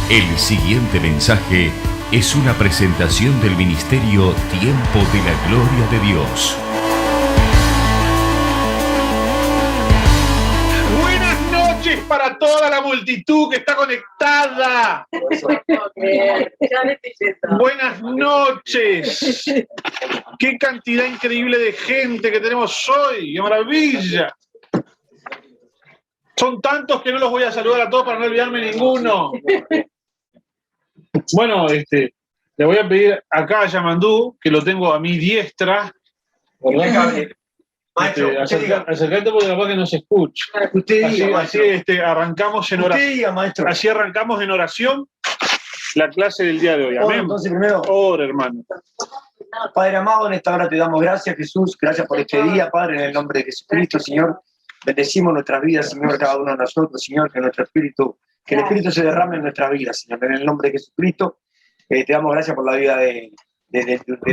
El siguiente mensaje es una presentación del ministerio Tiempo de la Gloria de Dios. Buenas noches para toda la multitud que está conectada. Buenas noches. Qué cantidad increíble de gente que tenemos hoy. ¡Qué maravilla! Son tantos que no los voy a saludar a todos para no olvidarme ninguno. Bueno, le voy a pedir acá a Yamandú, que lo tengo a mi diestra. Acercate porque capaz que no se escucha. Así arrancamos en oración. Así arrancamos en oración la clase del día de hoy. Amén. Entonces, primero, ora, hermano. Padre amado, en esta hora te damos gracias, Jesús. Gracias por este día, Padre, en el nombre de Jesucristo, Señor. Bendecimos nuestras vidas, Señor, cada uno de nosotros, Señor, que el Espíritu se derrame en nuestras vidas, Señor. En el nombre de Jesucristo, te damos gracias por la vida de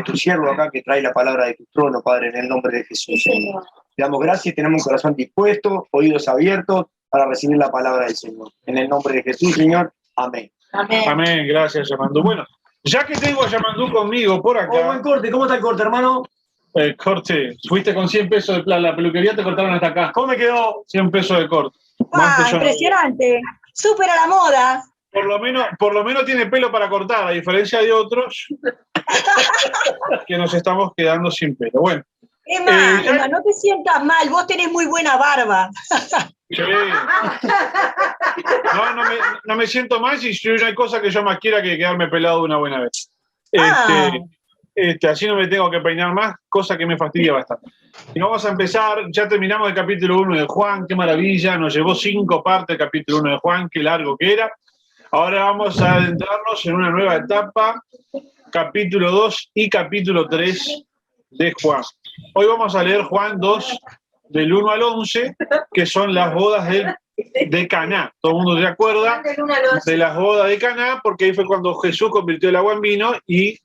tu siervo acá, que trae la palabra de tu trono, Padre, en el nombre de Jesús, Señor. Te damos gracias y tenemos un corazón dispuesto, oídos abiertos, para recibir la palabra del Señor. En el nombre de Jesús, Señor. Amén. Amén. Amén, gracias, Yamandú. Bueno, ya que tengo a Yamandú conmigo por acá. Buen corte. ¿Cómo está el corte, hermano? El corte, fuiste con 100 pesos de plata, la peluquería te cortaron hasta acá. ¿Cómo me quedó? 100 pesos de corte. Impresionante, súper a la moda. Por lo menos tiene pelo para cortar, a diferencia de otros que nos estamos quedando sin pelo. Bueno. Emma, no te sientas mal, vos tenés muy buena barba. Sí. No me siento mal si no hay cosa que yo más quiera que quedarme pelado de una buena vez. Así no me tengo que peinar más, cosa que me fastidia bastante. Y vamos a empezar, ya terminamos el capítulo 1 de Juan, qué maravilla, nos llevó 5 partes el capítulo 1 de Juan, qué largo que era. Ahora vamos a adentrarnos en una nueva etapa, capítulo 2 y capítulo 3 de Juan. Hoy vamos a leer Juan 2, del 1 al 11, que son las bodas de Caná. Todo el mundo se acuerda de las bodas de Caná, porque ahí fue cuando Jesús convirtió el agua en vino y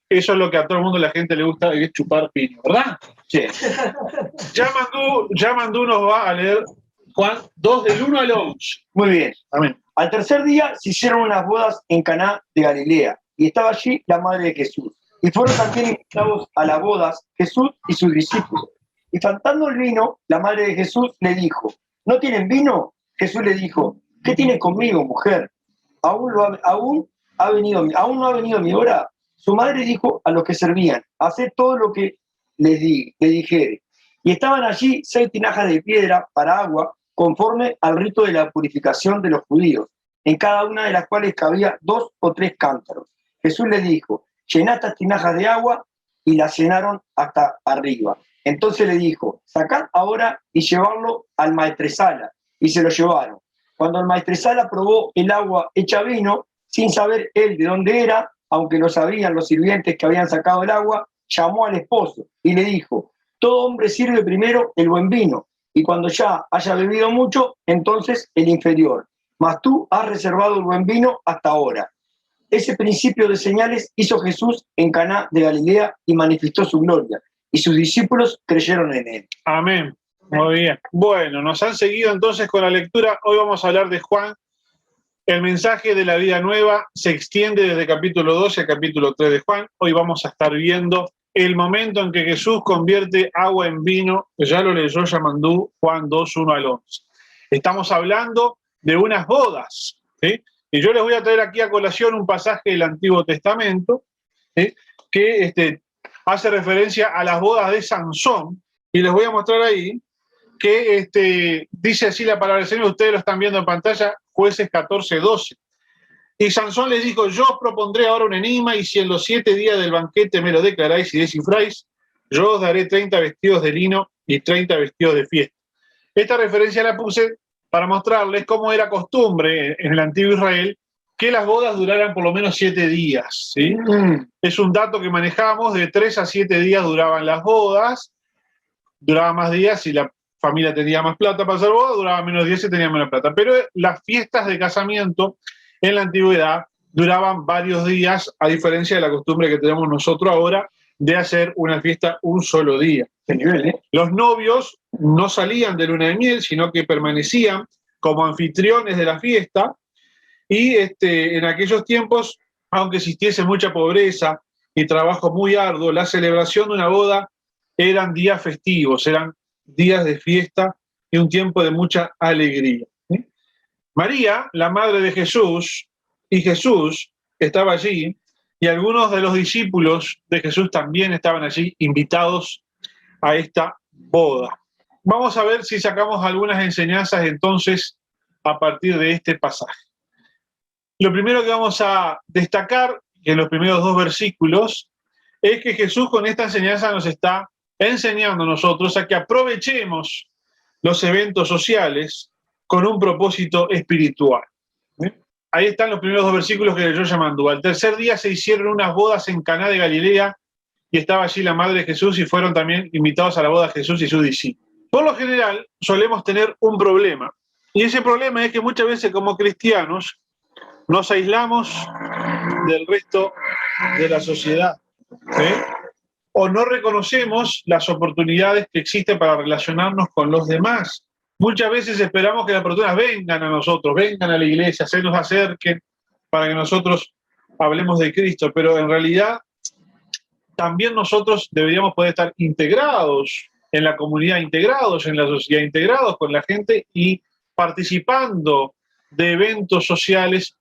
eso es lo que a todo el mundo, la gente le gusta, es chupar pino, ¿verdad? Sí. Yamandú nos va a leer Juan 2 del 1 al 11. Muy bien. Amén. Al tercer día se hicieron unas bodas en Caná de Galilea, y estaba allí la madre de Jesús. Y fueron también invitados a las bodas Jesús y sus discípulos. Y faltando el vino, la madre de Jesús le dijo: ¿No tienen vino? Jesús le dijo: ¿Qué tienes conmigo, mujer? ¿Aún no ha venido mi hora? Su madre dijo a los que servían: haced todo lo que le dijere. Y estaban allí 6 tinajas de piedra para agua, conforme al rito de la purificación de los judíos, en cada una de las cuales cabía 2 o 3 cántaros. Jesús les dijo: llenad estas tinajas de agua, y las llenaron hasta arriba. Entonces le dijo: sacad ahora y llevarlo al maestresala. Y se lo llevaron. Cuando el maestresala probó el agua hecha vino, sin saber él de dónde era, aunque lo sabían los sirvientes que habían sacado el agua, llamó al esposo y le dijo: todo hombre sirve primero el buen vino, y cuando ya haya bebido mucho, entonces el inferior. Mas tú has reservado el buen vino hasta ahora. Ese principio de señales hizo Jesús en Caná de Galilea y manifestó su gloria, y sus discípulos creyeron en él. Amén. Muy bien. Bueno, nos han seguido entonces con la lectura. Hoy vamos a hablar de Juan. El mensaje de la vida nueva se extiende desde capítulo 12 al capítulo 3 de Juan. Hoy vamos a estar viendo el momento en que Jesús convierte agua en vino, que ya lo leyó Yamandú, Juan 2, 1 al 11. Estamos hablando de unas bodas, ¿sí? Y yo les voy a traer aquí a colación un pasaje del Antiguo Testamento, ¿sí?, que hace referencia a las bodas de Sansón, y les voy a mostrar ahí que dice así la palabra del Señor, ustedes lo están viendo en pantalla, Jueces 14, 12. Y Sansón les dijo: yo os propondré ahora un enigma, y si en los 7 días del banquete me lo declaráis y descifráis, yo os daré 30 vestidos de lino y 30 vestidos de fiesta. Esta referencia la puse para mostrarles cómo era costumbre en el antiguo Israel que las bodas duraran por lo menos 7 días, ¿sí? Es un dato que manejamos, de 3 a 7 días duraban las bodas, duraba más días si la familia tenía más plata para hacer boda, duraba menos días si tenía menos plata. Pero las fiestas de casamiento en la antigüedad duraban varios días, a diferencia de la costumbre que tenemos nosotros ahora de hacer una fiesta un solo día. Los novios no salían de luna de miel, sino que permanecían como anfitriones de la fiesta, Y en aquellos tiempos, aunque existiese mucha pobreza y trabajo muy arduo, la celebración de una boda eran días festivos, eran días de fiesta y un tiempo de mucha alegría. ¿Sí? María, la madre de Jesús, y Jesús estaba allí, y algunos de los discípulos de Jesús también estaban allí, invitados a esta boda. Vamos a ver si sacamos algunas enseñanzas entonces a partir de este pasaje. Lo primero que vamos a destacar en los primeros 2 versículos es que Jesús con esta enseñanza nos está enseñando a nosotros a que aprovechemos los eventos sociales con un propósito espiritual. Ahí están los primeros 2 versículos que leyó Yamandú. Al tercer día se hicieron unas bodas en Caná de Galilea y estaba allí la madre de Jesús y fueron también invitados a la boda Jesús y sus discípulos. Por lo general solemos tener un problema, y ese problema es que muchas veces como cristianos nos aislamos del resto de la sociedad, ¿sí? O no reconocemos las oportunidades que existen para relacionarnos con los demás. Muchas veces esperamos que las personas vengan a nosotros, vengan a la iglesia, se nos acerquen para que nosotros hablemos de Cristo, pero en realidad también nosotros deberíamos poder estar integrados en la comunidad, integrados en la sociedad, integrados con la gente y participando de eventos sociales,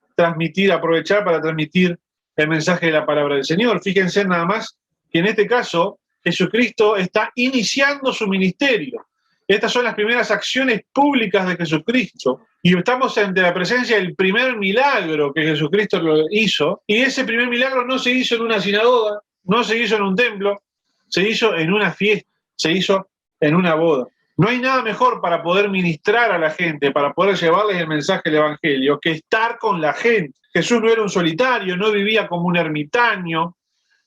aprovechar para transmitir el mensaje de la palabra del Señor. Fíjense nada más que en este caso Jesucristo está iniciando su ministerio. Estas son las primeras acciones públicas de Jesucristo y estamos ante la presencia del primer milagro que Jesucristo lo hizo, y ese primer milagro no se hizo en una sinagoga, no se hizo en un templo, se hizo en una fiesta, se hizo en una boda. No hay nada mejor para poder ministrar a la gente, para poder llevarles el mensaje del Evangelio, que estar con la gente. Jesús no era un solitario, no vivía como un ermitaño,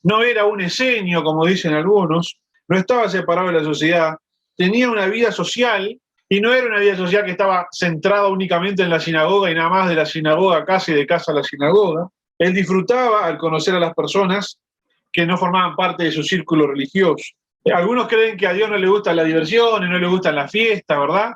no era un esenio, como dicen algunos, no estaba separado de la sociedad, tenía una vida social, y no era una vida social que estaba centrada únicamente en la sinagoga y nada más de la sinagoga a casa y de casa a la sinagoga. Él disfrutaba al conocer a las personas que no formaban parte de su círculo religioso. Algunos creen que a Dios no le gusta la diversión y no le gustan las fiestas, ¿verdad?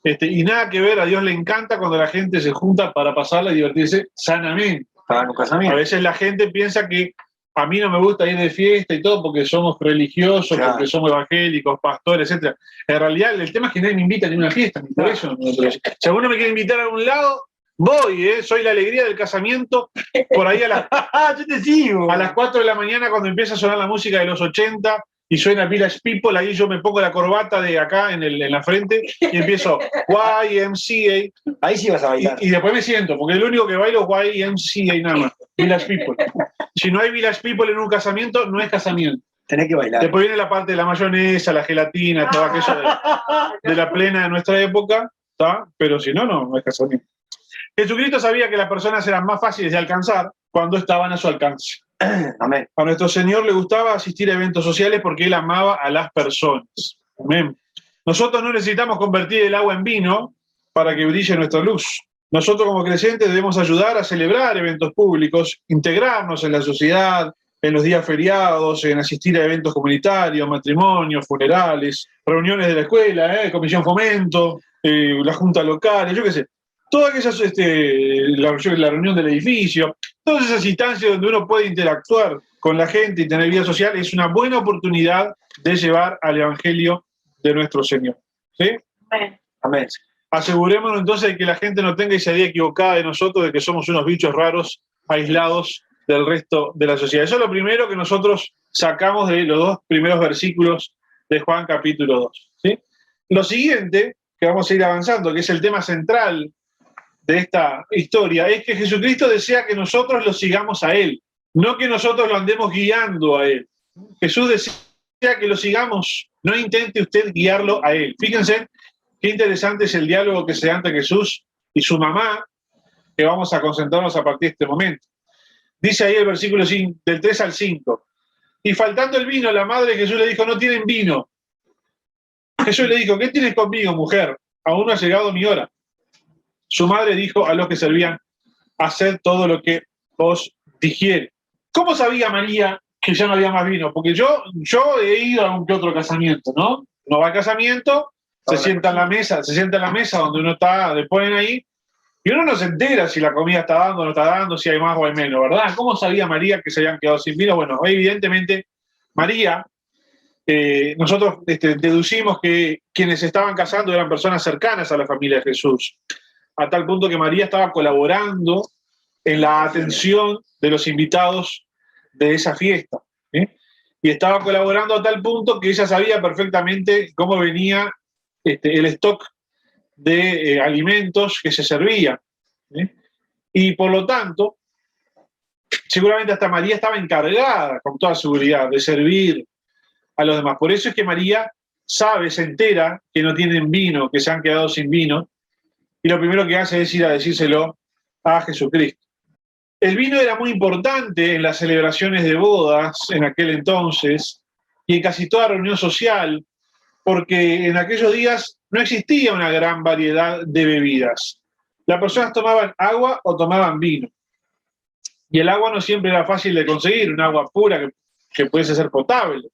Y nada que ver, a Dios le encanta cuando la gente se junta para pasarla y divertirse sanamente. A veces la gente piensa que a mí no me gusta ir de fiesta y todo porque somos religiosos, claro, porque somos evangélicos, pastores, etc. En realidad el tema es que nadie me invita a ninguna fiesta, ni por eso. Si alguno me quiere invitar a algún lado, voy, soy la alegría del casamiento, por ahí a las, yo te sigo. A las 4 de la mañana cuando empieza a sonar la música de los 80 y suena Village People, ahí yo me pongo la corbata de acá en la frente y empiezo YMCA. Ahí sí vas a bailar. Y después me siento, porque el único que bailo es YMCA nada más, Village People. Si no hay Village People en un casamiento, no es casamiento. Tenés que bailar. Después viene la parte de la mayonesa, la gelatina, todo aquello de la plena de nuestra época, ¿tá? Pero si no, no es casamiento. Jesucristo sabía que las personas eran más fáciles de alcanzar cuando estaban a su alcance. Amén. A nuestro Señor le gustaba asistir a eventos sociales porque Él amaba a las personas. Amén. Nosotros no necesitamos convertir el agua en vino para que brille nuestra luz. Nosotros como creyentes debemos ayudar a celebrar eventos públicos, integrarnos en la sociedad, en los días feriados, en asistir a eventos comunitarios, matrimonios, funerales, reuniones de la escuela, comisión fomento, la junta local, yo qué sé. Todas esas, la reunión del edificio, todas esas instancias donde uno puede interactuar con la gente y tener vida social, es una buena oportunidad de llevar al Evangelio de nuestro Señor. ¿Sí? Amén. Amén. Asegurémonos entonces de que la gente no tenga esa idea equivocada de nosotros, de que somos unos bichos raros, aislados del resto de la sociedad. Eso es lo primero que nosotros sacamos de los 2 primeros versículos de Juan capítulo 2. ¿Sí? Lo siguiente, que vamos a ir avanzando, que es el tema central de esta historia, es que Jesucristo desea que nosotros lo sigamos a Él, no que nosotros lo andemos guiando a Él. Jesús desea que lo sigamos, no intente usted guiarlo a Él. Fíjense qué interesante es el diálogo que se da entre Jesús y su mamá, que vamos a concentrarnos a partir de este momento. Dice ahí el versículo 5, del 3 al 5. Y faltando el vino, la madre de Jesús le dijo, no tienen vino. Jesús le dijo, ¿qué tienes conmigo, mujer? Aún no ha llegado mi hora. Su madre dijo a los que servían, haced todo lo que os dijere. ¿Cómo sabía María que ya no había más vino? Porque yo he ido a un que otro casamiento, ¿no? Uno va al casamiento, se sienta en la mesa donde uno está, le ponen ahí, Y uno no se entera si la comida está dando o no está dando, si hay más o hay menos, ¿verdad? ¿Cómo sabía María que se habían quedado sin vino? Bueno, evidentemente María, nosotros deducimos que quienes estaban casando eran personas cercanas a la familia de Jesús, a tal punto que María estaba colaborando en la atención de los invitados de esa fiesta. Y estaba colaborando a tal punto que ella sabía perfectamente cómo venía el stock de alimentos que se servían. Y por lo tanto, seguramente hasta María estaba encargada, con toda seguridad, de servir a los demás. Por eso es que María sabe, se entera que no tienen vino, que se han quedado sin vino, y lo primero que hace es ir a decírselo a Jesucristo. El vino era muy importante en las celebraciones de bodas en aquel entonces y en casi toda reunión social, porque en aquellos días no existía una gran variedad de bebidas. Las personas tomaban agua o tomaban vino. Y el agua no siempre era fácil de conseguir, un agua pura que pudiese ser potable.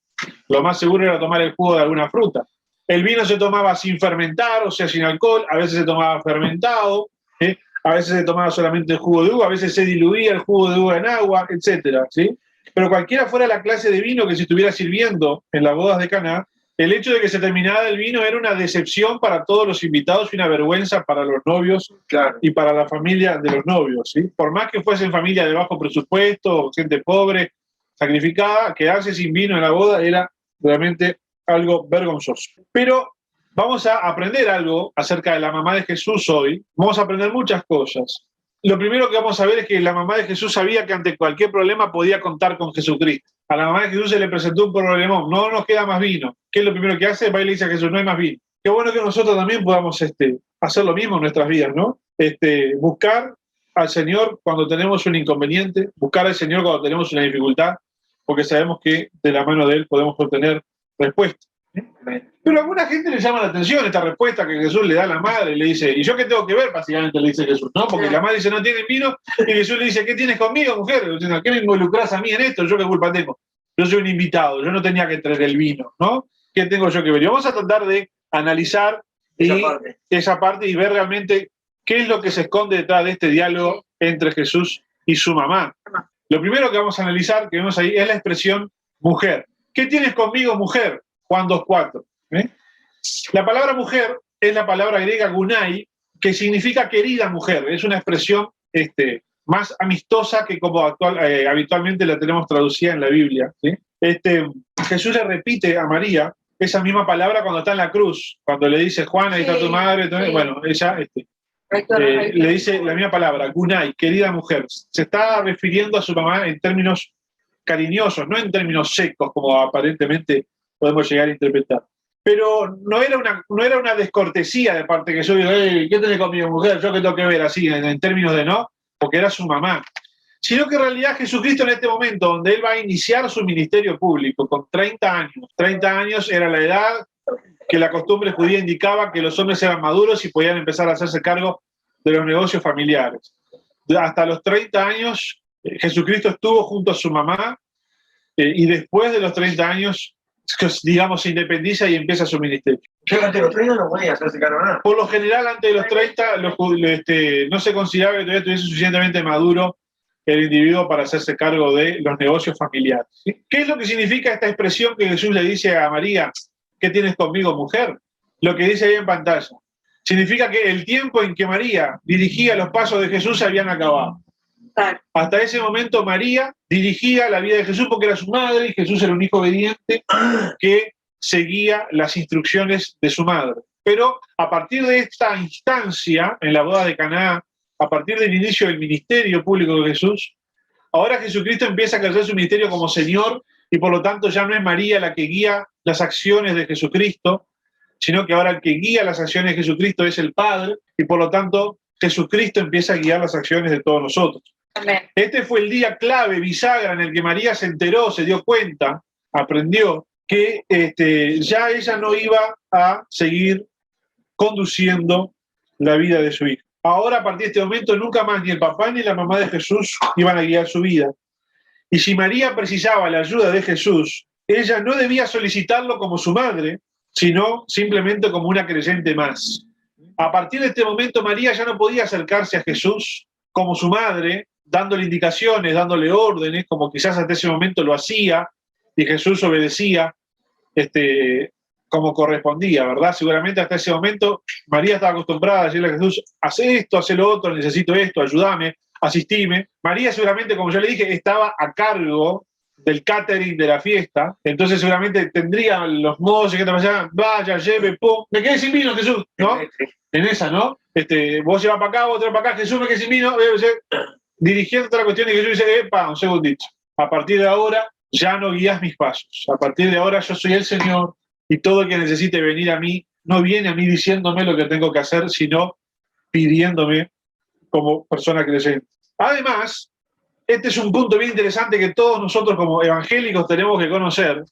Lo más seguro era tomar el jugo de alguna fruta. El vino se tomaba sin fermentar, o sea, sin alcohol, a veces se tomaba fermentado, a veces se tomaba solamente el jugo de uva, a veces se diluía el jugo de uva en agua, etc. ¿Sí? Pero cualquiera fuera la clase de vino que se estuviera sirviendo en las bodas de Caná, el hecho de que se terminara el vino era una decepción para todos los invitados y una vergüenza para los novios, claro, y para la familia de los novios. ¿Sí? Por más que fuesen familias de bajo presupuesto, gente pobre, sacrificada, quedarse sin vino en la boda era realmente algo vergonzoso. Pero vamos a aprender algo acerca de la mamá de Jesús hoy. Vamos a aprender muchas cosas. Lo primero que vamos a ver es que la mamá de Jesús sabía que ante cualquier problema podía contar con Jesucristo. A la mamá de Jesús se le presentó un problemón, no nos queda más vino. ¿Qué es lo primero que hace? Va y le dice a Jesús, no hay más vino. Qué bueno que nosotros también podamos hacer lo mismo en nuestras vidas, ¿no? Buscar al Señor cuando tenemos un inconveniente, buscar al Señor cuando tenemos una dificultad, porque sabemos que de la mano de Él podemos obtener respuesta. Pero a alguna gente le llama la atención esta respuesta que Jesús le da a la madre, le dice, ¿y yo qué tengo que ver? Básicamente le dice Jesús, ¿no? Porque la madre dice, no tienen vino, y Jesús le dice, ¿qué tienes conmigo, mujer? ¿Qué me involucras a mí en esto? ¿Yo qué culpa tengo? Yo soy un invitado, yo no tenía que traer el vino, ¿no? ¿Qué tengo yo que ver? Y vamos a tratar de analizar esa parte y ver realmente qué es lo que se esconde detrás de este diálogo entre Jesús y su mamá. Lo primero que vamos a analizar, que vemos ahí, es la expresión mujer. ¿Qué tienes conmigo, mujer? Juan 2:4. La palabra mujer es la palabra griega gunai, que significa querida mujer. Es una expresión más amistosa que como habitualmente la tenemos traducida en la Biblia. ¿Sí? Jesús le repite a María esa misma palabra cuando está en la cruz, cuando le dice, Juan, ahí está tu madre. Sí. Bueno, ella le dice la misma palabra, gunai, querida mujer. Se está refiriendo a su mamá en términos cariñosos, no en términos secos, como aparentemente podemos llegar a interpretar. Pero no era una descortesía de parte de Jesús, ¿qué tenés conmigo, mujer? Yo qué tengo que ver así, en términos de no, porque era su mamá. Sino que en realidad Jesucristo en este momento, donde Él va a iniciar su ministerio público con 30 años era la edad que la costumbre judía indicaba que los hombres eran maduros y podían empezar a hacerse cargo de los negocios familiares. Hasta los 30 años, Jesucristo estuvo junto a su mamá y después de los 30 años, digamos, se independiza y empieza su ministerio. Yo antes de los 30 no podía hacerse cargo de nada. Por lo general, antes de los 30, no se consideraba que todavía estuviese suficientemente maduro el individuo para hacerse cargo de los negocios familiares. ¿Sí? ¿Qué es lo que significa esta expresión que Jesús le dice a María? ¿Qué tienes conmigo, mujer? Lo que dice ahí en pantalla. Significa que el tiempo en que María dirigía los pasos de Jesús se habían acabado. Hasta ese momento María dirigía la vida de Jesús porque era su madre y Jesús era un hijo obediente que seguía las instrucciones de su madre. Pero a partir de esta instancia, en la boda de Caná, a partir del inicio del ministerio público de Jesús, ahora Jesucristo empieza a ejercer su ministerio como Señor y por lo tanto ya no es María la que guía las acciones de Jesucristo, sino que ahora el que guía las acciones de Jesucristo es el Padre y por lo tanto Jesucristo empieza a guiar las acciones de todos nosotros. Amén. Este fue el día clave, bisagra, en el que María se enteró, se dio cuenta, aprendió que ya ella no iba a seguir conduciendo la vida de su hija. Ahora, a partir de este momento, nunca más ni el papá ni la mamá de Jesús iban a guiar su vida. Y si María precisaba la ayuda de Jesús, ella no debía solicitarlo como su madre, sino simplemente como una creyente más. A partir de este momento, María ya no podía acercarse a Jesús como su madre, dándole indicaciones, dándole órdenes, como quizás hasta ese momento lo hacía, y Jesús obedecía como correspondía, ¿verdad? Seguramente hasta ese momento María estaba acostumbrada a decirle a Jesús, haz esto, haz lo otro, necesito esto, ayúdame, asistime. María seguramente, como yo le dije, estaba a cargo del catering de la fiesta, entonces seguramente tendría los modos que te pasaban, vaya, lleve, pum, me quedé sin vino, Jesús, ¿no? En esa, ¿no? Vos llevas para acá, vos traes para acá, Jesús, me quedé sin vino, dirigiendo toda la cuestión, y Jesús dice, epa, un segundito, a partir de ahora ya no guías mis pasos, a partir de ahora yo soy el Señor, y todo el que necesite venir a mí, no viene a mí diciéndome lo que tengo que hacer, sino pidiéndome como persona creyente. Además, este es un punto bien interesante que todos nosotros como evangélicos tenemos que conocer,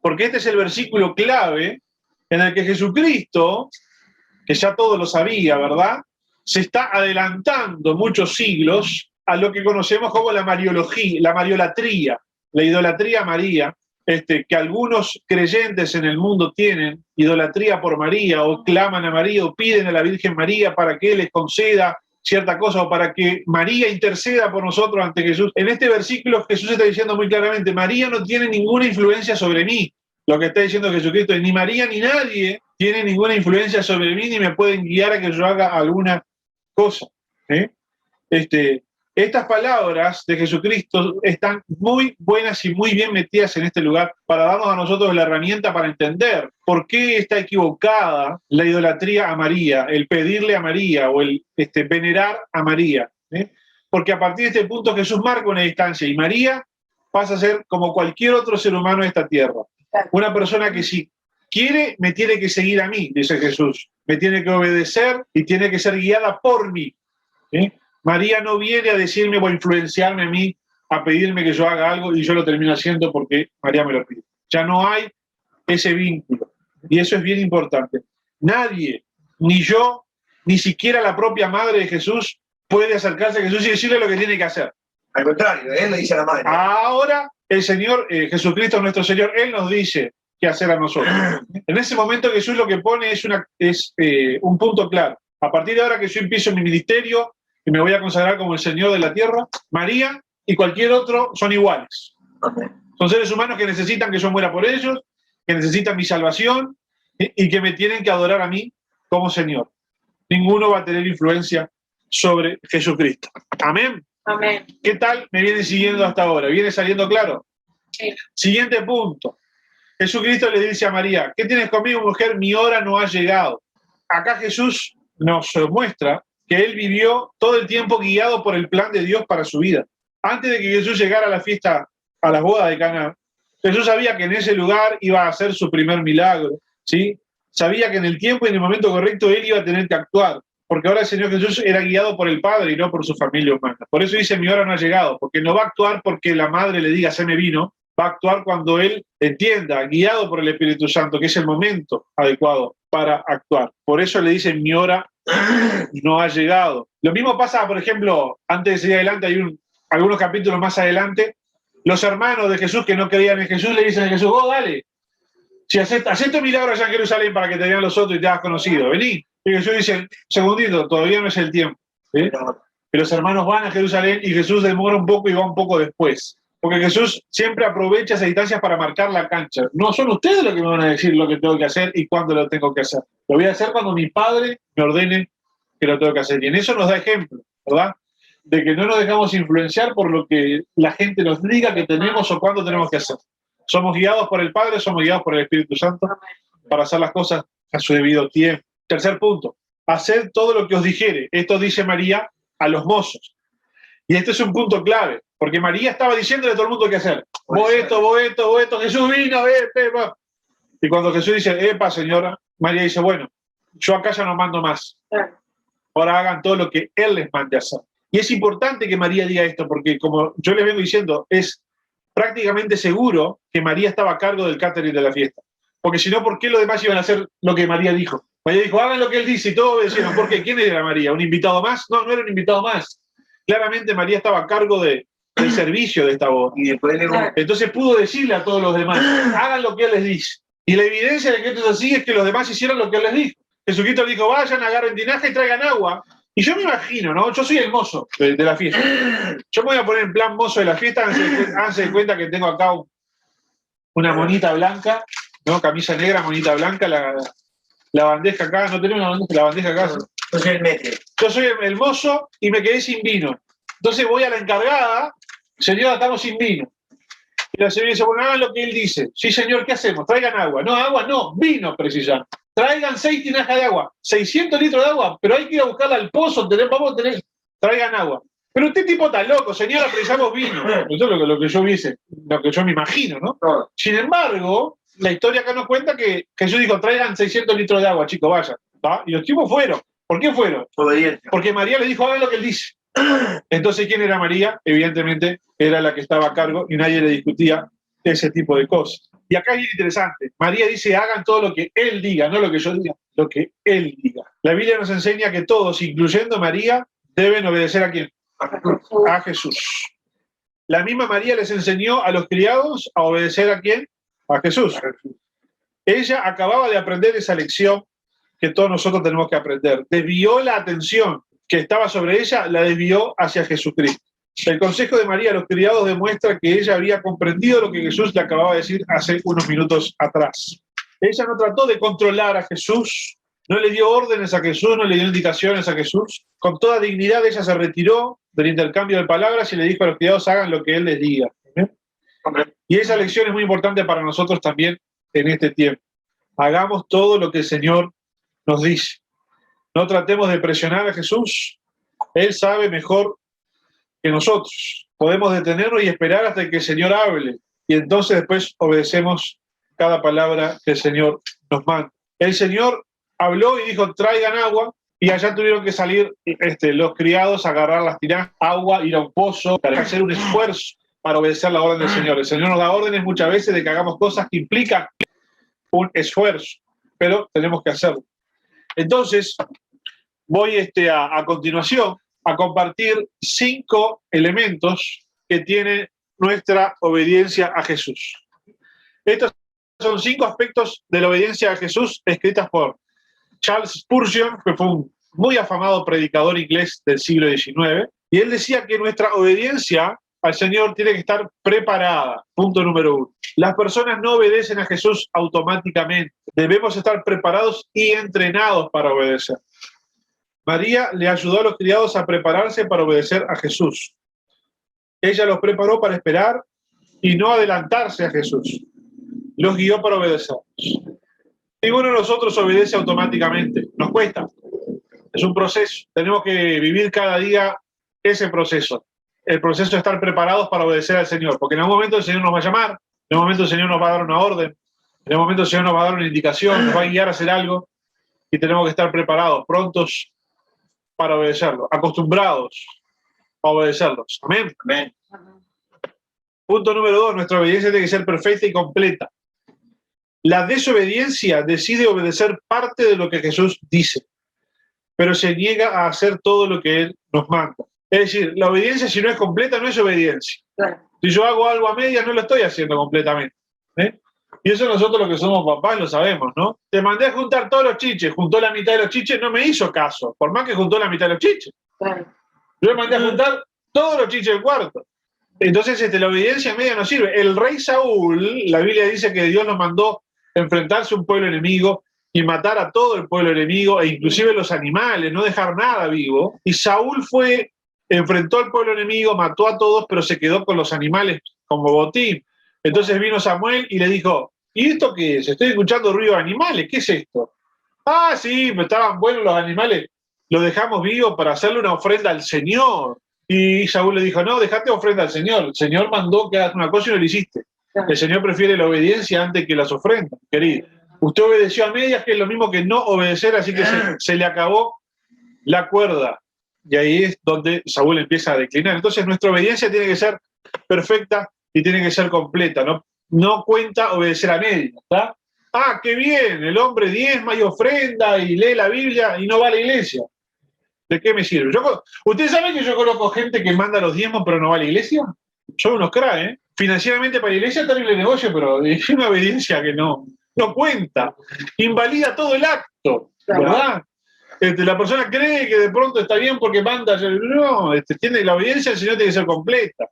porque este es el versículo clave en el que Jesucristo, que ya todo lo sabía, ¿verdad?, se está adelantando muchos siglos a lo que conocemos como la mariolatría, la idolatría a María, que algunos creyentes en el mundo tienen, idolatría por María, o claman a María, o piden a la Virgen María para que les conceda cierta cosa, o para que María interceda por nosotros ante Jesús. En este versículo Jesús está diciendo muy claramente, María no tiene ninguna influencia sobre mí. Lo que está diciendo Jesucristo es, ni María ni nadie tiene ninguna influencia sobre mí, ni me pueden guiar a que yo haga alguna cosa. Estas palabras de Jesucristo están muy buenas y muy bien metidas en este lugar para darnos a nosotros la herramienta para entender por qué está equivocada la idolatría a María, el pedirle a María o el venerar a María. Porque a partir de este punto Jesús marca una distancia y María pasa a ser como cualquier otro ser humano de esta tierra. Una persona que si quiere, me tiene que seguir a mí, dice Jesús. Me tiene que obedecer y tiene que ser guiada por mí. María no viene a decirme o a influenciarme a mí, a pedirme que yo haga algo y yo lo termino haciendo porque María me lo pide. Ya no hay ese vínculo. Y eso es bien importante. Nadie, ni yo, ni siquiera la propia madre de Jesús, puede acercarse a Jesús y decirle lo que tiene que hacer. Al contrario, él le dice a la madre. Ahora, el Señor, Jesucristo nuestro Señor, Él nos dice qué hacer a nosotros. En ese momento Jesús lo que pone es un punto claro. A partir de ahora que yo empiezo mi ministerio, y me voy a consagrar como el Señor de la tierra, María y cualquier otro son iguales. Son seres humanos que necesitan que yo muera por ellos, que necesitan mi salvación y que me tienen que adorar a mí como Señor. Ninguno va a tener influencia sobre Jesucristo. Amén. Amén. ¿Qué tal me vienen siguiendo hasta ahora? ¿Viene saliendo claro? Sí. Siguiente punto. Jesucristo le dice a María, ¿qué tienes conmigo, mujer? Mi hora no ha llegado. Acá Jesús nos muestra que él vivió todo el tiempo guiado por el plan de Dios para su vida. Antes de que Jesús llegara a la fiesta, a las bodas de Caná, Jesús sabía que en ese lugar iba a hacer su primer milagro, ¿sí? Sabía que en el tiempo y en el momento correcto él iba a tener que actuar, porque ahora el Señor Jesús era guiado por el Padre y no por su familia humana. Por eso dice, mi hora no ha llegado, porque no va a actuar porque la madre le diga, se me vino, va a actuar cuando él entienda, guiado por el Espíritu Santo, que es el momento adecuado para actuar. Por eso le dice, mi hora no ha llegado. Lo mismo pasa, por ejemplo, antes de seguir adelante, hay algunos capítulos más adelante, los hermanos de Jesús que no creían en Jesús le dicen a Jesús, vos dale, si haces tu milagro allá en Jerusalén para que te vean los otros y te hagas conocido, vení. Y Jesús dice, segundito, todavía no es el tiempo. Que los hermanos van a Jerusalén y Jesús demora un poco y va un poco después. Porque Jesús siempre aprovecha esas distancias para marcar la cancha. No son ustedes los que me van a decir lo que tengo que hacer y cuándo lo tengo que hacer. Lo voy a hacer cuando mi Padre me ordene que lo tengo que hacer. Y en eso nos da ejemplo, ¿verdad? De que no nos dejamos influenciar por lo que la gente nos diga que tenemos o cuándo tenemos que hacer. Somos guiados por el Padre, somos guiados por el Espíritu Santo para hacer las cosas a su debido tiempo. Tercer punto, haced todo lo que os dijere. Esto dice María a los mozos. Y este es un punto clave, porque María estaba diciéndole a todo el mundo qué hacer. Vos esto, Jesús vino, Y cuando Jesús dice, epa, señora, María dice, bueno, yo acá ya no mando más. Ahora hagan todo lo que Él les mande hacer. Y es importante que María diga esto, porque como yo les vengo diciendo, es prácticamente seguro que María estaba a cargo del catering de la fiesta. Porque si no, ¿por qué los demás iban a hacer lo que María dijo? María dijo, hagan lo que Él dice, y todos obedecieron. ¿Por qué? ¿Quién era María? ¿Un invitado más? No, no era un invitado más. Claramente María estaba a cargo del servicio de esta boda. Y después entonces pudo decirle a todos los demás, hagan lo que Él les dice. Y la evidencia de que esto es así es que los demás hicieron lo que Él les dijo. Jesucristo le dijo, vayan, agarren tinaja y traigan agua. Y yo me imagino, ¿no? Yo soy el mozo de la fiesta. Yo me voy a poner en plan mozo de la fiesta, háganse de cuenta que tengo acá una monita blanca, ¿no? Camisa negra, monita blanca, la bandeja acá, no tenemos la bandeja acá. Yo soy el metre. Yo soy el mozo y me quedé sin vino. Entonces voy a la encargada, señora, estamos sin vino. Y la señora dice, bueno, hagan lo que él dice. Sí, señor, ¿qué hacemos? Traigan agua. No, agua no, vino precisamos. Traigan 6 tinajas de agua, 600 litros de agua, pero hay que ir a buscarla al pozo, vamos a tener, traigan agua. Pero usted tipo está loco, señora, precisamos vino. Eso es lo que yo hice, lo que yo me imagino, ¿no? Sin embargo, la historia acá nos cuenta que Jesús dijo, traigan 600 litros de agua, chicos, vayan. ¿Va? Y los tipos fueron. ¿Por qué fueron? Obediencia. Porque María le dijo, hagan lo que él dice. Entonces, ¿quién era María? Evidentemente, era la que estaba a cargo y nadie le discutía ese tipo de cosas. Y acá es interesante. María dice, hagan todo lo que él diga, no lo que yo diga, lo que él diga. La Biblia nos enseña que todos, incluyendo María, deben obedecer ¿a quién? A Jesús. La misma María les enseñó a los criados a obedecer ¿a quién? A Jesús. Ella acababa de aprender esa lección que todos nosotros tenemos que aprender. Desvió la atención que estaba sobre ella, la desvió hacia Jesucristo. El consejo de María a los criados demuestra que ella había comprendido lo que Jesús le acababa de decir hace unos minutos atrás. Ella no trató de controlar a Jesús, no le dio órdenes a Jesús, no le dio indicaciones a Jesús. Con toda dignidad ella se retiró del intercambio de palabras y le dijo a los criados, hagan lo que él les diga. Y esa lección es muy importante para nosotros también en este tiempo. Hagamos todo lo que el Señor nos dice. No tratemos de presionar a Jesús. Él sabe mejor que nosotros. Podemos detenernos y esperar hasta que el Señor hable. Y entonces después obedecemos cada palabra que el Señor nos manda. El Señor habló y dijo, traigan agua. Y allá tuvieron que salir los criados a agarrar las tinajas, agua, ir a un pozo, para hacer un esfuerzo para obedecer la orden del Señor. El Señor nos da órdenes muchas veces de que hagamos cosas que implican un esfuerzo, pero tenemos que hacerlo. Entonces, voy a continuación a compartir 5 elementos que tiene nuestra obediencia a Jesús. Estos son 5 aspectos de la obediencia a Jesús escritas por Charles Spurgeon, que fue un muy afamado predicador inglés del siglo XIX, y él decía que nuestra obediencia al Señor tiene que estar preparada. Punto número 1. Las personas no obedecen a Jesús automáticamente. Debemos estar preparados y entrenados para obedecer. María le ayudó a los criados a prepararse para obedecer a Jesús. Ella los preparó para esperar y no adelantarse a Jesús. Los guió para obedecer. Ninguno de nosotros obedece automáticamente. Nos cuesta. Es un proceso. Tenemos que vivir cada día ese proceso. El proceso de estar preparados para obedecer al Señor. Porque en algún momento el Señor nos va a llamar, en algún momento el Señor nos va a dar una orden, en algún momento el Señor nos va a dar una indicación, nos va a guiar a hacer algo y tenemos que estar preparados, prontos para obedecerlo, acostumbrados a obedecerlos. Amén. Amén. Punto número 2, nuestra obediencia tiene que ser perfecta y completa. La desobediencia decide obedecer parte de lo que Jesús dice, pero se niega a hacer todo lo que Él nos manda. Es decir, la obediencia, si no es completa, no es obediencia. Claro. Si yo hago algo a medias, no lo estoy haciendo completamente. Y eso nosotros los que somos papás lo sabemos, ¿no? Te mandé a juntar todos los chiches, juntó la mitad de los chiches, no me hizo caso, por más que juntó la mitad de los chiches. Claro. Yo le mandé a juntar todos los chiches del cuarto. Entonces la obediencia a media no sirve. El rey Saúl, la Biblia dice que Dios nos mandó enfrentarse a un pueblo enemigo y matar a todo el pueblo enemigo, e inclusive los animales, no dejar nada vivo. Y Saúl enfrentó al pueblo enemigo, mató a todos, pero se quedó con los animales como botín. Entonces vino Samuel y le dijo, ¿y esto qué es? Estoy escuchando ruido de animales, ¿qué es esto? Ah, sí, estaban buenos los animales, los dejamos vivos para hacerle una ofrenda al Señor. Y Saúl le dijo, no, dejate ofrenda al Señor. El Señor mandó que hagas una cosa y no lo hiciste. El Señor prefiere la obediencia antes que las ofrendas, querido. Usted obedeció a medias, que es lo mismo que no obedecer, así que se le acabó la cuerda. Y ahí es donde Saúl empieza a declinar. Entonces nuestra obediencia tiene que ser perfecta y tiene que ser completa. No cuenta obedecer a medias. ¿Tá? Ah, qué bien, el hombre diezma y ofrenda y lee la Biblia y no va a la iglesia. ¿De qué me sirve? ¿Usted sabe que yo conozco gente que manda los diezmos pero no va a la iglesia? Son unos cracks, ¿eh? Financieramente para la iglesia terrible negocio, pero es una obediencia que no cuenta. Invalida todo el acto. ¿verdad? La persona cree que de pronto está bien porque manda, no, la obediencia al Señor tiene que ser completa,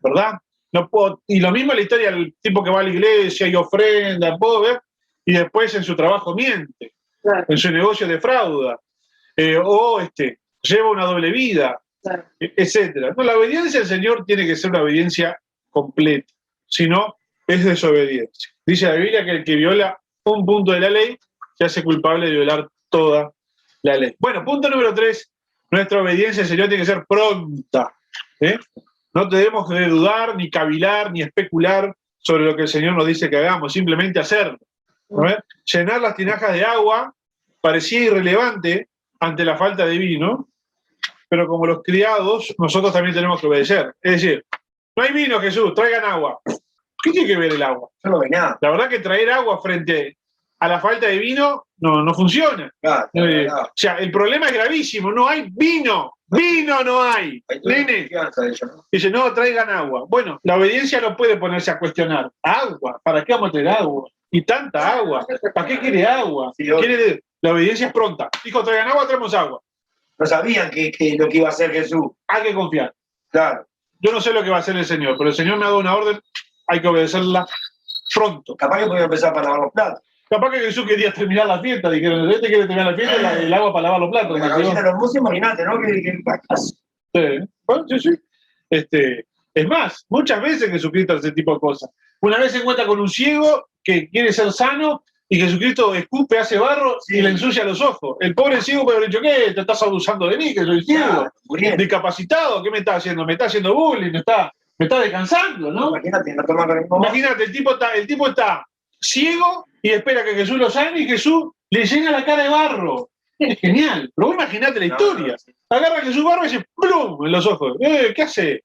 ¿verdad? No puedo, y lo mismo la historia del tipo que va a la iglesia y ofrenda, puedo ver, y después en su trabajo miente, en su negocio defrauda, o lleva una doble vida, etcétera. No, la obediencia al Señor tiene que ser una obediencia completa, si no, es desobediencia. Dice la Biblia que el que viola un punto de la ley se hace culpable de violar toda la ley. Bueno, punto número 3, nuestra obediencia al Señor tiene que ser pronta. No tenemos que dudar, ni cavilar, ni especular sobre lo que el Señor nos dice que hagamos, simplemente hacerlo. Llenar las tinajas de agua parecía irrelevante ante la falta de vino, pero como los criados, nosotros también tenemos que obedecer. Es decir, no hay vino, Jesús, traigan agua. ¿Qué tiene que ver el agua? Yo no veo nada. La verdad que traer agua frente a la falta de vino no funciona. Claro. O sea, el problema es gravísimo, no hay vino. Vino no hay. Nene. Dice, no, traigan agua. Bueno, la obediencia no puede ponerse a cuestionar. Agua, ¿para qué vamos a tener agua? Y tanta agua. ¿Para qué quiere agua? La obediencia es pronta. Dijo, traigan agua, traemos agua. No sabían que lo que iba a hacer Jesús. Hay que confiar. Claro. Yo no sé lo que va a hacer el Señor, pero el Señor me ha dado una orden, hay que obedecerla pronto. Capaz que podía empezar para lavar los platos. Capaz que Jesús quería terminar la fiesta, dijeron, este quiere terminar la fiesta, el agua para lavar los platos. La cabeza de los músicos, imagínate, ¿no? Sí, bueno, sí. Es más, muchas veces Jesucristo hace ese tipo de cosas. Una vez se encuentra con un ciego que quiere ser sano y Jesucristo escupe, hace barro y le ensucia los ojos. El pobre ciego puede haber dicho, ¿qué? ¿Te estás abusando de mí, que soy ciego? ¿Discapacitado? ¿Qué me está haciendo? Me está haciendo bullying, me está descansando, ¿no? Imagínate, no toma con el Imagínate, el tipo está ciego y espera que Jesús lo sane y Jesús le llena la cara de barro. Es genial. Pero vos imaginate la historia. Agarra a Jesús barro y dice ¡plum! En los ojos. ¿Qué hace?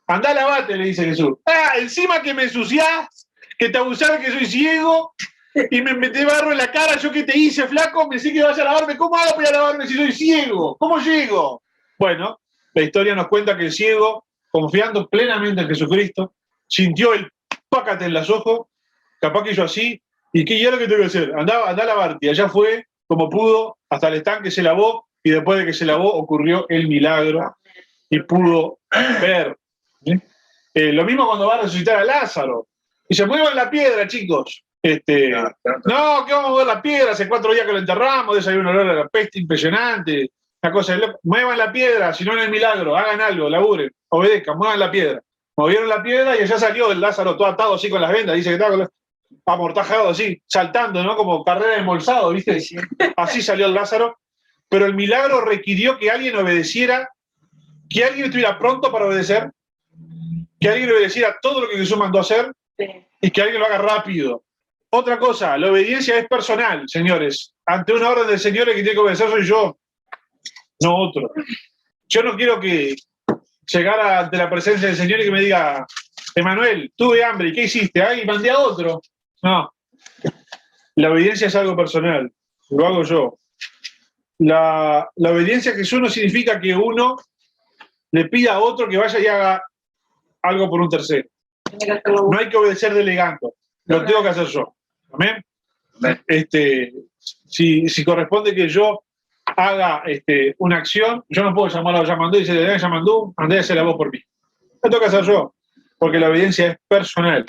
Andá, lavate, le dice Jesús. Encima que me ensuciás, que te abusás que soy ciego y me metés barro en la cara, yo que te hice, flaco, me decís que vas a lavarme. ¿Cómo hago para lavarme si soy ciego? ¿Cómo llego? Bueno, la historia nos cuenta que el ciego, confiando plenamente en Jesucristo, sintió el pácate en los ojos, capaz que hizo así, y ¿qué es lo que tengo que hacer? Andá a lavarte. Y allá fue, como pudo, hasta el estanque se lavó, y después de que se lavó ocurrió el milagro, y pudo ver. Lo mismo cuando va a resucitar a Lázaro. Y se muevan la piedra, chicos. No, que vamos a mover la piedra, hace 4 días que lo enterramos, de esa hay un olor a la peste impresionante. Una cosa de loco. Muevan la piedra, si no es milagro, hagan algo, laburen, obedezcan, muevan la piedra. Movieron la piedra y allá salió el Lázaro todo atado así con las vendas, dice que estaba amortajado así, saltando, ¿no? Como carrera de embolsado, ¿viste? Así salió el Lázaro. Pero el milagro requirió que alguien obedeciera, que alguien estuviera pronto para obedecer, que alguien obedeciera todo lo que Jesús mandó hacer y que alguien lo haga rápido. Otra cosa, la obediencia es personal, señores. Ante una orden del Señor el que tiene que obedecer soy yo, no otro. Yo no quiero que llegara ante la presencia del Señor y que me diga, Emanuel, tuve hambre, ¿y qué hiciste? Ay, mandé a otro. No. La obediencia es algo personal, lo hago yo. La obediencia a Jesús no significa que uno le pida a otro que vaya y haga algo por un tercero. No hay que obedecer delegando, lo tengo que hacer yo. ¿Amén? Si corresponde que yo haga una acción, yo no puedo llamar a Yamandú y decirle, Yamandú, andé a hacer la voz por mí. Lo tengo que hacer yo, porque la obediencia es personal.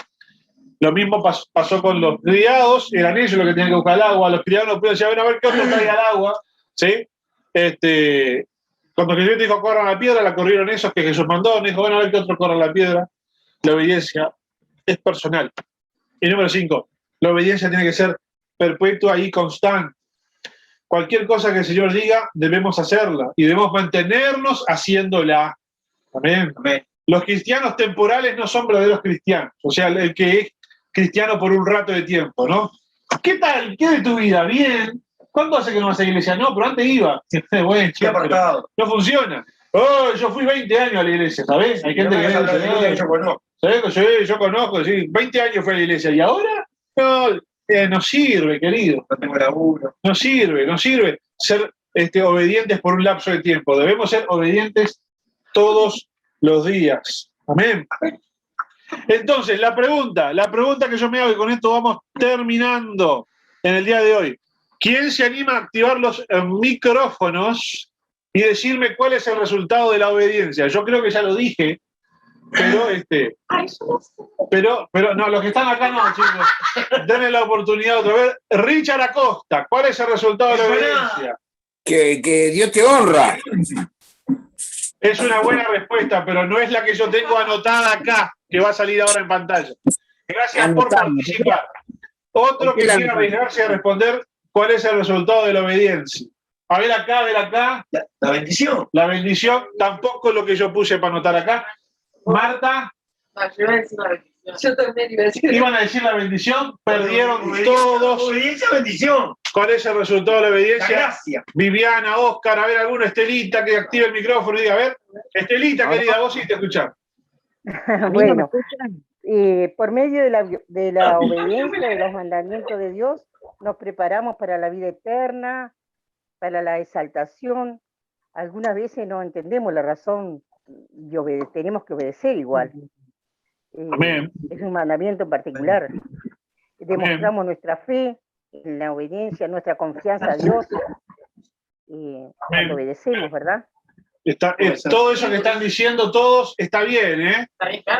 Lo mismo pasó con los criados, eran ellos los que tenían que buscar el agua, los criados no pudieron decir, a ver qué otro traiga el agua, ¿sí? Cuando Jesús dijo corran la piedra, la corrieron esos que Jesús mandó, dijo, bueno, a ver qué otro corra la piedra. La obediencia es personal. Y número 5, la obediencia tiene que ser perpetua y constante. Cualquier cosa que el Señor diga, debemos hacerla y debemos mantenernos haciéndola. Amén. Amén. Los cristianos temporales no son verdaderos cristianos. O sea, el que es cristiano por un rato de tiempo, ¿no? ¿Qué tal? ¿Qué de tu vida? Bien. ¿Cuánto hace que no vas a la iglesia? No, pero antes iba. Bueno, no funciona. Yo fui 20 años a la iglesia, ¿sabés? Hay gente que dice, yo conozco. ¿Sabés? Yo conozco, sí, 20 años fui a la iglesia. ¿Y ahora? No sirve, querido. No tengo laburo. No sirve ser obedientes por un lapso de tiempo. Debemos ser obedientes todos los días. Amén. Entonces, la pregunta que yo me hago, y con esto vamos terminando en el día de hoy. ¿Quién se anima a activar los micrófonos y decirme cuál es el resultado de la obediencia? Yo creo que ya lo dije, pero no, los que están acá no, chicos. Denle la oportunidad otra vez. Richard Acosta, ¿cuál es el resultado de la obediencia? Que Dios te honra. Es una buena respuesta, pero no es la que yo tengo anotada acá, que va a salir ahora en pantalla. Gracias por participar. Otro que quiera arriesgarse a responder cuál es el resultado de la obediencia. A ver acá. La bendición. La bendición tampoco es lo que yo puse para anotar acá. Marta. Yo también iba a decir. Iban a decir la bendición, perdieron todos. Obediencia, bendición. ¿Cuál es el resultado de la obediencia? La gracia. Viviana, Oscar, a ver, alguna Estelita que active el micrófono y diga, a ver, Estelita, querida, vos sí te escuchás. Bueno, por medio de la obediencia de los mandamientos de Dios, nos preparamos para la vida eterna, para la exaltación. Algunas veces no entendemos la razón y tenemos que obedecer igual. Amén. Es un mandamiento en particular. Demostramos nuestra fe en la obediencia, nuestra confianza a Dios, cuando obedecemos, ¿verdad? Todo eso que están diciendo todos está bien, ¿eh?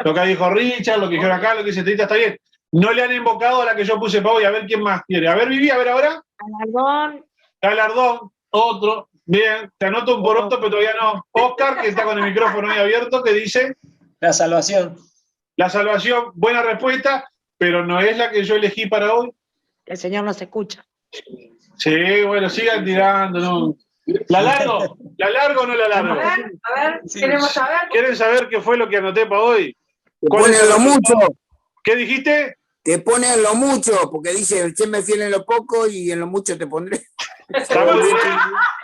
Lo que dijo Richard, lo que dijeron acá, lo que dice Tita está bien. No le han invocado a la que yo puse para hoy, a ver quién más quiere. A ver, Vivi, a ver ahora. Galardón, otro. Bien, te anoto un poroto, pero todavía no. Oscar, que está con el micrófono ahí abierto, que dice... La salvación. La salvación, buena respuesta, pero no es la que yo elegí para hoy. El Señor nos escucha. Sí, bueno, sigan tirando, ¿no? ¿La largo o no la largo? A ver, Sí. queremos saber. ¿Quieren saber qué fue lo que anoté para hoy? Te ¿Cuál es ponen el lo resultado? mucho, ¿Qué dijiste? te ponen lo mucho, porque dice, séme fiel en lo poco y en lo mucho te pondré. Está muy bien.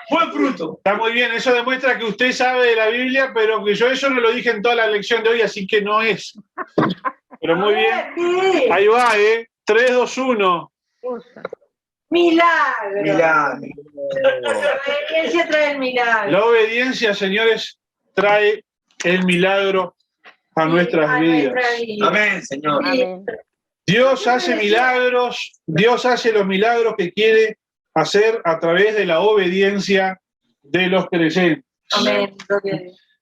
Buen fruto. Está muy bien, eso demuestra que usted sabe de la Biblia, pero que yo eso no lo dije en toda la lección de hoy, así que no es. Pero muy bien. Sí. Ahí va, 3, 2, 1. Milagro. Milagro. La obediencia trae el milagro. La obediencia, señores, trae el milagro a nuestras vidas. Amén, Señor. Amén. Dios hace milagros, Dios hace los milagros que quiere hacer a través de la obediencia de los creyentes. Amén.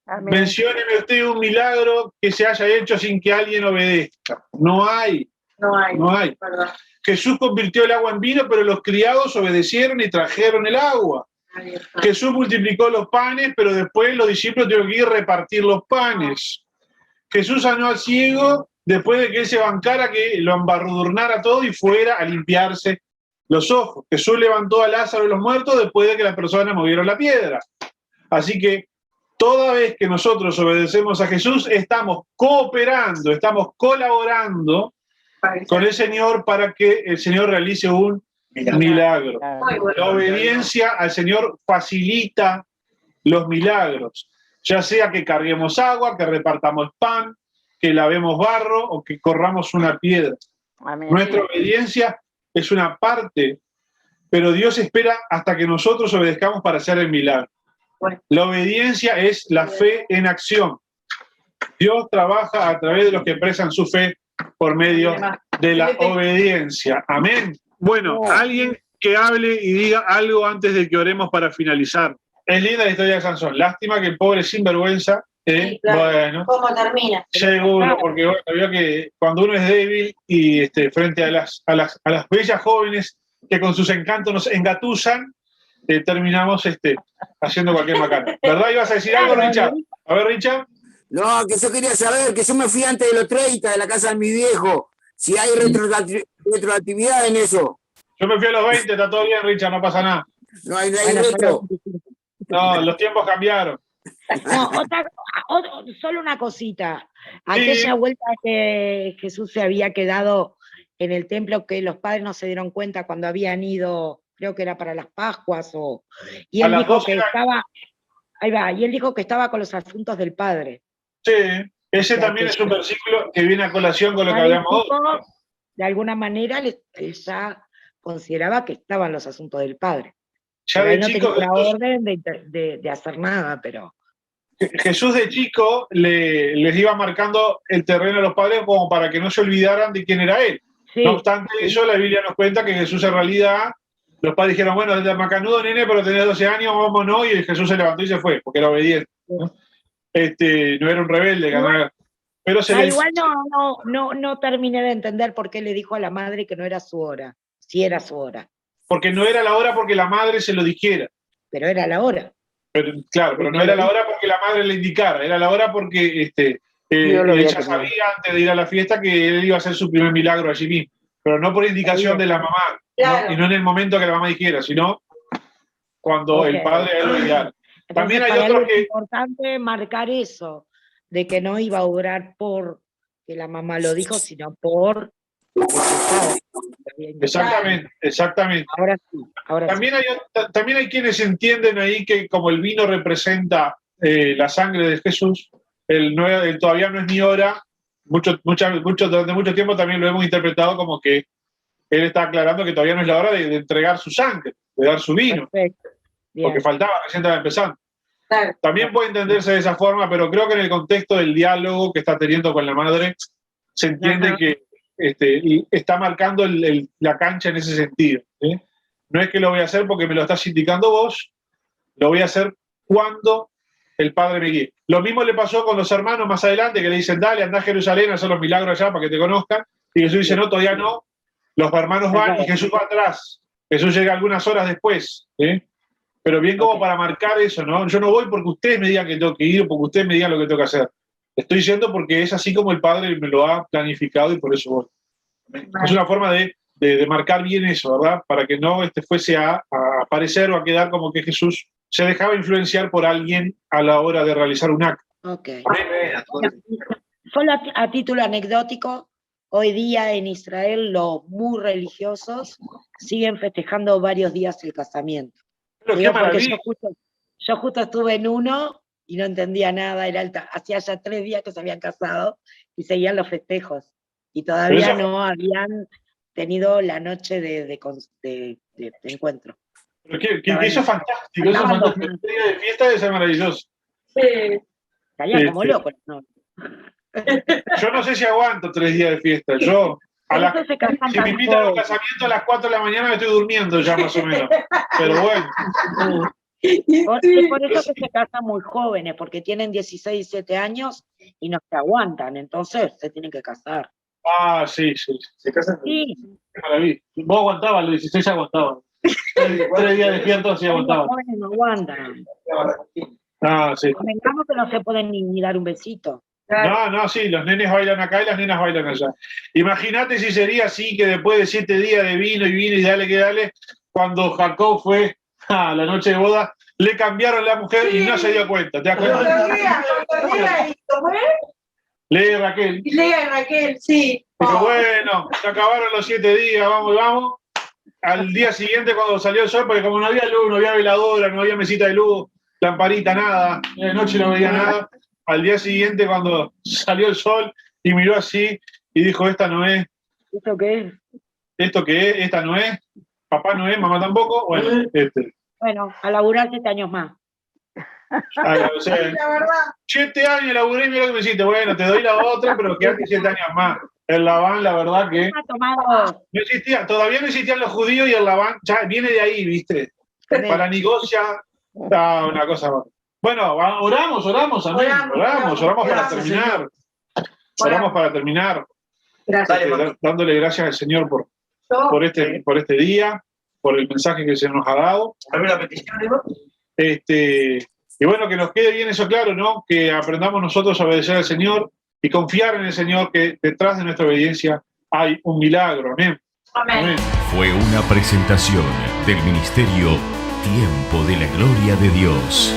Amén. Mencióneme usted un milagro que se haya hecho sin que alguien obedezca. No hay. No hay. No hay. Perdón. Jesús convirtió el agua en vino, pero los criados obedecieron y trajeron el agua. Ahí está. Jesús multiplicó los panes, pero después los discípulos tuvieron que ir a repartir los panes. Jesús sanó al ciego después de que él se bancara, que lo embadurnara todo y fuera a limpiarse los ojos. Jesús levantó a Lázaro de los muertos después de que las personas movieron la piedra. Así que toda vez que nosotros obedecemos a Jesús, estamos cooperando, estamos colaborando con el Señor para que el Señor realice un milagro. Muy bueno. La obediencia al Señor facilita los milagros, ya sea que carguemos agua, que repartamos pan, que lavemos barro o que corramos una piedra. Amén. Nuestra obediencia es una parte, pero Dios espera hasta que nosotros obedezcamos para hacer el milagro. Bueno. La obediencia es la fe en acción. Dios trabaja a través de los que expresan su fe por medio de la obediencia. Amén. Bueno, alguien que hable y diga algo antes de que oremos para finalizar. Es linda la historia de Sansón. Lástima que el pobre sinvergüenza, Sí, claro. bueno, ¿Cómo termina? seguro, porque bueno, veo que cuando uno es débil y frente a las bellas jóvenes que con sus encantos nos engatusan, terminamos haciendo cualquier macana. ¿Verdad? ¿Ibas a decir algo, Richard? A ver, Richard. No, que yo quería saber, que yo me fui antes de los 30 de la casa de mi viejo, si hay retroactividad en eso. Yo me fui a los 20, está todo bien, Richard, no pasa nada. No hay Bueno, retro. No, los tiempos cambiaron. No, solo una cosita. Aquella vuelta que Jesús se había quedado en el templo, que los padres no se dieron cuenta cuando habían ido, creo que era para las Pascuas, y A él las dijo 12 que era- estaba, ahí va, y él dijo que estaba con los asuntos del Padre. Sí, ese también es un versículo que viene a colación con lo que Ya hablamos hoy. dijo, de alguna manera, él ya consideraba que estaban los asuntos del Padre. Ya Pero de él no chico, tenía la orden de hacer nada, pero... Jesús de chico les iba marcando el terreno a los padres como para que no se olvidaran de quién era él. Sí, No obstante eso, la Biblia nos cuenta que Jesús en realidad los padres dijeron, bueno, desde macanudo, nene, pero tenía 12 años, vámonos, y Jesús se levantó y se fue, porque era obediente, ¿no? No era un rebelde, pero igual no terminé de entender por qué le dijo a la madre que no era su hora, si era su hora. Porque no era la hora porque la madre se lo dijera. Pero era la hora. Pero no era la hora porque la madre le indicara, era la hora porque ella sabía antes de ir a la fiesta que él iba a hacer su primer milagro allí mismo, pero no por indicación de la mamá, Claro. ¿no? Y no en el momento que la mamá dijera, sino cuando el padre a él lo dijera. También hay otros que... Es importante marcar eso, de que no iba a obrar por que la mamá lo dijo, sino por... Exactamente. Ahora sí. También hay quienes entienden ahí que como el vino representa la sangre de Jesús, el todavía no es mi hora. Durante mucho tiempo también lo hemos interpretado como que él está aclarando que todavía no es la hora de entregar su sangre, de dar su vino. Perfecto. Porque faltaba, recién estaba empezando. Claro. También puede entenderse de esa forma, pero creo que en el contexto del diálogo que está teniendo con la madre, se entiende que está marcando la cancha en ese sentido. ¿Sí? No es que lo voy a hacer porque me lo estás indicando vos, lo voy a hacer cuando el Padre me guíe. Lo mismo le pasó con los hermanos más adelante, que le dicen, dale, anda a Jerusalén a hacer los milagros allá para que te conozcan, y Jesús dice, no, todavía no. Los hermanos van y Jesús va atrás. Jesús llega algunas horas después. ¿Sí? Pero bien como para marcar eso, ¿no? Yo no voy porque ustedes me digan que tengo que ir o porque ustedes me digan lo que tengo que hacer. Estoy diciendo porque es así como el Padre me lo ha planificado y por eso voy. Es una forma de marcar bien eso, ¿verdad? Para que no fuese a aparecer o a quedar como que Jesús se dejaba influenciar por alguien a la hora de realizar un acto. Ok. Solo a título anecdótico, hoy día en Israel los muy religiosos siguen festejando varios días el casamiento. Pero qué maravilla. Yo justo estuve en uno y no entendía nada, hacía ya 3 días que se habían casado y seguían los festejos. Y todavía no habían tenido la noche de encuentro. Pero que eso es fantástico, eso es fantástico. El día de fiesta debe ser maravilloso. Sí. Estarían como locos, ¿no? Yo no sé si aguanto 3 días de fiesta. Yo, si me invitan a un casamiento a las 4 de la mañana me estoy durmiendo ya más o menos. Pero bueno. Por eso que se casan muy jóvenes, porque tienen 16, 17 años y no se aguantan, entonces se tienen que casar. Ah, sí. Se casan. Sí. Qué maravilla. Vos aguantabas, los 16 aguantaban. 3 días de fiesta sí aguantaban. Los jóvenes no aguantan. Ah, sí. Convengamos que no se pueden ni dar un besito. No, sí, los nenes bailan acá y las nenas bailan allá. Imagínate si sería así, que después de 7 días de vino y dale que dale, cuando Jacob fue a la noche de boda, le cambiaron la mujer y no se dio cuenta. ¿Te das cuenta? Lea y Raquel, sí. Dijo, bueno, se acabaron los 7 días, vamos. Al día siguiente cuando salió el sol, porque como no había luz, no había veladora, no había mesita de luz, lamparita, nada, de noche no veía nada. Al día siguiente cuando salió el sol y miró así y dijo, esta no es. ¿Esto qué es? ¿Esto qué es? Esta no es. Papá no es, mamá tampoco. Bueno, Bueno, a laburar 7 años más. O sea, 7 años laburé y mira lo que me hiciste. Bueno, te doy la otra, pero quédate 7 años más. El Labán, la verdad que no existía, todavía no existían los judíos y el Labán ya viene de ahí, ¿viste? Para negociar, una cosa más. Bueno, oramos, amén. Oramos para terminar. Oramos para terminar. Dándole gracias al Señor por este día, por el mensaje que se nos ha dado. ¿Alguna petición, Y bueno, que nos quede bien eso claro, ¿no? Que aprendamos nosotros a obedecer al Señor y confiar en el Señor, que detrás de nuestra obediencia hay un milagro. Amén. Amén. Fue una presentación del Ministerio Tiempo de la Gloria de Dios.